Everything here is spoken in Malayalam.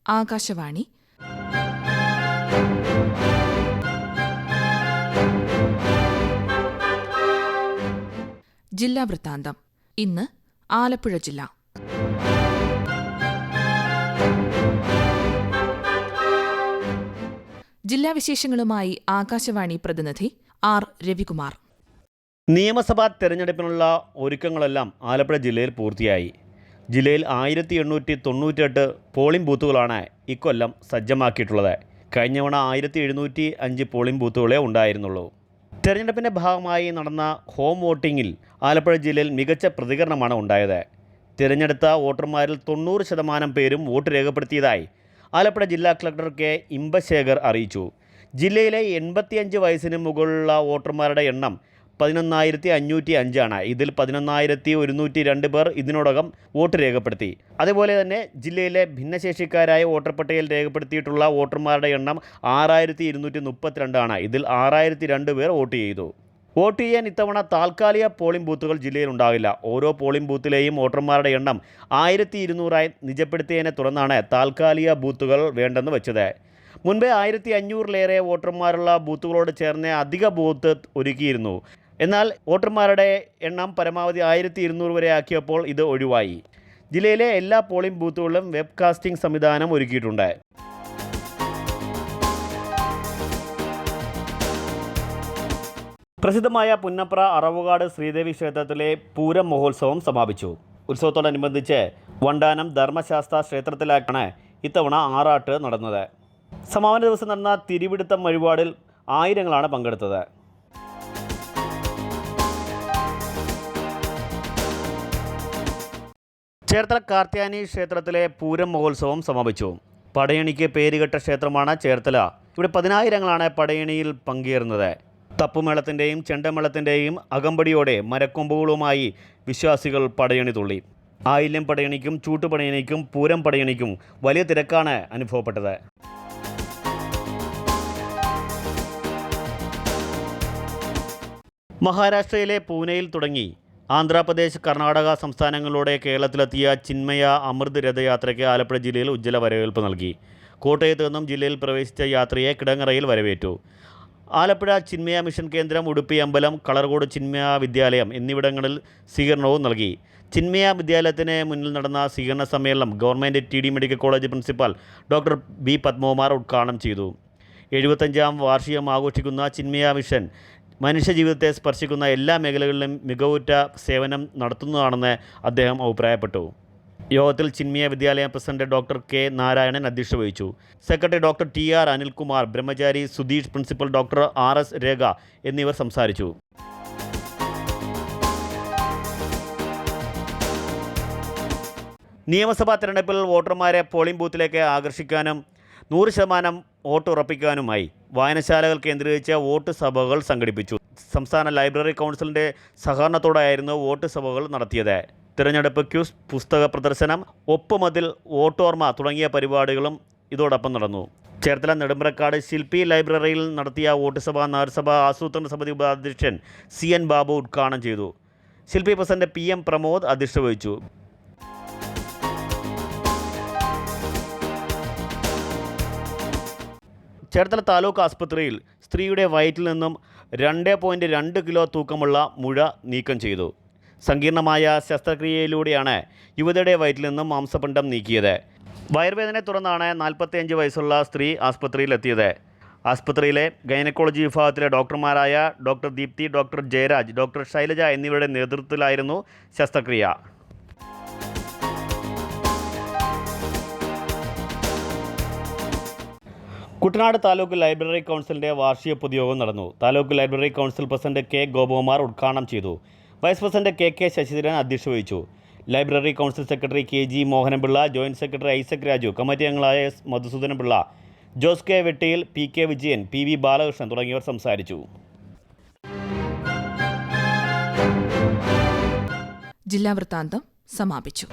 ആകാശവാണി. ജില്ലാ വൃത്താന്തം. ഇന്ന് ആലപ്പുഴ ജില്ല. ജില്ലാ വിശേഷങ്ങളുമായി ആകാശവാണി പ്രതിനിധി ആർ രവികുമാർ. നിയമസഭാ തെരഞ്ഞെടുപ്പിനുള്ള ഒരുക്കങ്ങളെല്ലാം ആലപ്പുഴ ജില്ലയിൽ പൂർത്തിയായി. ജില്ലയിൽ 1898 പോളിംഗ് ബൂത്തുകളാണ് ഇക്കൊല്ലം സജ്ജമാക്കിയിട്ടുള്ളത്. കഴിഞ്ഞവണ 1705 പോളിംഗ് ബൂത്തുകളെ ഉണ്ടായിരുന്നുള്ളൂ. തെരഞ്ഞെടുപ്പിൻ്റെ ഭാഗമായി നടന്ന ഹോം വോട്ടിങ്ങിൽ ആലപ്പുഴ ജില്ലയിൽ മികച്ച പ്രതികരണമാണ് ഉണ്ടായത്. തിരഞ്ഞെടുത്ത വോട്ടർമാരിൽ 90% പേരും വോട്ട് രേഖപ്പെടുത്തിയതായി ആലപ്പുഴ ജില്ലാ കളക്ടർ കെ ഇമ്പശേഖർ അറിയിച്ചു. ജില്ലയിലെ 85 വയസ്സിന് മുകളിലുള്ള വോട്ടർമാരുടെ എണ്ണം 11,505 ആണ്. ഇതിൽ 11,102 പേർ ഇതിനോടകം വോട്ട് രേഖപ്പെടുത്തി. അതുപോലെ തന്നെ ജില്ലയിലെ ഭിന്നശേഷിക്കാരായ വോട്ടർ പട്ടികയിൽ രേഖപ്പെടുത്തിയിട്ടുള്ള വോട്ടർമാരുടെ എണ്ണം 6,232 ആണ്. ഇതിൽ 6,002 പേർ വോട്ട് ചെയ്തു. വോട്ട് ചെയ്യാൻ ഇത്തവണ താൽക്കാലിക പോളിംഗ് ബൂത്തുകൾ ജില്ലയിൽ ഉണ്ടാകില്ല. ഓരോ പോളിംഗ് ബൂത്തിലെയും വോട്ടർമാരുടെ എണ്ണം 1,200 നിജപ്പെടുത്തിയതിനെ തുടർന്നാണ് താൽക്കാലിക ബൂത്തുകൾ വേണ്ടെന്ന് വെച്ചത്. മുൻപേ 1,500-ലേറെ വോട്ടർമാരുള്ള ബൂത്തുകളോട് ചേർന്ന് അധിക ബൂത്ത് ഒരുക്കിയിരുന്നു. എന്നാൽ വോട്ടർമാരുടെ എണ്ണം പരമാവധി 1,200 വരെ ആക്കിയപ്പോൾ ഇത് ഒഴിവായി. ജില്ലയിലെ എല്ലാ പോളിംഗ് ബൂത്തുകളിലും വെബ്കാസ്റ്റിംഗ് സംവിധാനം ഒരുക്കിയിട്ടുണ്ട്. പ്രസിദ്ധമായ പുന്നപ്ര അറവുകാട് ശ്രീദേവി ക്ഷേത്രത്തിലെ പൂരം മഹോത്സവം സമാപിച്ചു. ഉത്സവത്തോടനുബന്ധിച്ച് വണ്ടാനം ധർമ്മശാസ്ത്ര ക്ഷേത്രത്തിലാണ് ഇത്തവണ ആറാട്ട് നടന്നത്. സമാപന ദിവസം നടന്ന തിരുവിടുത്തം വഴിപാടിൽ ആയിരങ്ങളാണ് പങ്കെടുത്തത്. ചേർത്തല കാർത്യായനി ക്ഷേത്രത്തിലെ പൂരം മഹോത്സവം സമാപിച്ചു. പടയണിക്ക് പേരുകെട്ട ക്ഷേത്രമാണ് ചേർത്തല. ഇവിടെ 10,000-ങ്ങളാണ് പടയണിയിൽ പങ്കേറുന്നത്. തപ്പുമേളത്തിൻ്റെയും ചെണ്ടമേളത്തിൻ്റെയും അകമ്പടിയോടെ മരക്കൊമ്പുകളുമായി വിശ്വാസികൾ പടയണി തുള്ളി. ആയില്യം പടയണിക്കും ചൂട്ടുപടയണിക്കും പൂരം പടയണിക്കും വലിയ തിരക്കാണ് അനുഭവപ്പെട്ടത്. മഹാരാഷ്ട്രയിലെ പൂനെയിൽ തുടങ്ങി ആന്ധ്രാപ്രദേശ്, കർണാടക സംസ്ഥാനങ്ങളിലൂടെ കേരളത്തിലെത്തിയ ചിന്മയ അമൃത് രഥയാത്രയ്ക്ക് ആലപ്പുഴ ജില്ലയിൽ ഉജ്ജ്വല വരവേൽപ്പ് നൽകി. കോട്ടയത്ത് നിന്നും ജില്ലയിൽ പ്രവേശിച്ച യാത്രയെ കിടങ്ങറയിൽ വരവേറ്റു. ആലപ്പുഴ ചിന്മയ മിഷൻ കേന്ദ്രം, ഉടുപ്പി അമ്പലം, കളർകോട് ചിന്മയ വിദ്യാലയം എന്നിവിടങ്ങളിൽ സ്വീകരണവും നൽകി. ചിന്മയ വിദ്യാലയത്തിന് മുന്നിൽ നടന്ന സ്വീകരണ സമ്മേളനം government TD medical college principal doctor B Padmakumar ഉദ്ഘാടനം ചെയ്തു. 75-ാം വാർഷികം ആഘോഷിക്കുന്ന ചിന്മയ മിഷൻ മനുഷ്യജീവിതത്തെ സ്പർശിക്കുന്ന എല്ലാ മേഖലകളിലും മികവുറ്റ സേവനം നടത്തുന്നതാണെന്ന് അദ്ദേഹം അഭിപ്രായപ്പെട്ടു. യോഗത്തിൽ ചിന്മയ വിദ്യാലയ പ്രസിഡന്റ് ഡോക്ടർ K നാരായണൻ അധ്യക്ഷത വഹിച്ചു. സെക്രട്ടറി ഡോക്ടർ TR അനിൽകുമാർ, ബ്രഹ്മചാരി സുധീഷ്, പ്രിൻസിപ്പൽ ഡോക്ടർ RS രേഖ എന്നിവർ സംസാരിച്ചു. നിയമസഭാ തെരഞ്ഞെടുപ്പിൽ വോട്ടർമാരെ പോളിംഗ് ബൂത്തിലേക്ക് ആകർഷിക്കാനും 100% വോട്ട് ഉറപ്പിക്കാനുമായി വായനശാലകൾ കേന്ദ്രീകരിച്ച് വോട്ട് സഭകൾ സംഘടിപ്പിച്ചു. സംസ്ഥാന ലൈബ്രറി കൗൺസിലിൻ്റെ സഹകരണത്തോടെയായിരുന്നു വോട്ട് സഭകൾ നടത്തിയത്. തിരഞ്ഞെടുപ്പ് ക്യൂസ്, പുസ്തക പ്രദർശനം, ഒപ്പുമതിൽ, വോട്ടോർമ തുടങ്ങിയ പരിപാടികളും ഇതോടൊപ്പം നടന്നു. ചേർത്തല നെടുമ്പ്രക്കാട് ശില്പി ലൈബ്രറിയിൽ നടത്തിയ വോട്ട് സഭ നഗരസഭ ആസൂത്രണ സമിതി ഉപാധ്യക്ഷൻ CN ബാബു ഉദ്ഘാടനം ചെയ്തു. ശില്പി പ്രസിഡന്റ് PM പ്രമോദ് അധ്യക്ഷത വഹിച്ചു. ചേർത്തല താലൂക്ക് ആസ്പത്രിയിൽ സ്ത്രീയുടെ വയറ്റിൽ നിന്നും 2.2 കിലോ തൂക്കമുള്ള മുഴ നീക്കം ചെയ്തു. സങ്കീർണമായ ശസ്ത്രക്രിയയിലൂടെയാണ് യുവതിയുടെ വയറ്റിൽ നിന്നും മാംസപിണ്ഡം നീക്കിയത്. വയറുവേദനയെ തുടർന്നാണ് 45 വയസ്സുള്ള സ്ത്രീ ആസ്പത്രിയിലെത്തിയത്. ആസ്പത്രിയിലെ ഗൈനക്കോളജി വിഭാഗത്തിലെ ഡോക്ടർമാരായ doctor Deepthi, doctor Jayaraj, doctor Shailaja എന്നിവരുടെ നേതൃത്വത്തിലായിരുന്നു ശസ്ത്രക്രിയ. കുട്ടനാട് താലൂക്ക് ലൈബ്രറി കൗൺസിലിൻ്റെ വാർഷിക പൊതുയോഗം നടന്നു. Taluk library council president K Gopakumar ഉദ്ഘാടനം ചെയ്തു. വൈസ് പ്രസിഡന്റ് KK ശശിധരൻ അധ്യക്ഷത വഹിച്ചു. Library council secretary KG Mohanapillai, joint secretary Isaac Raju, committee അംഗങ്ങളായ S Madhusoodana Pillai, Jose K Vettiyil, PK Vijayan, PV Balakrishnan തുടങ്ങിയവർ സംസാരിച്ചു. ജില്ലാ വൃത്താന്തം സമാപിച്ചു.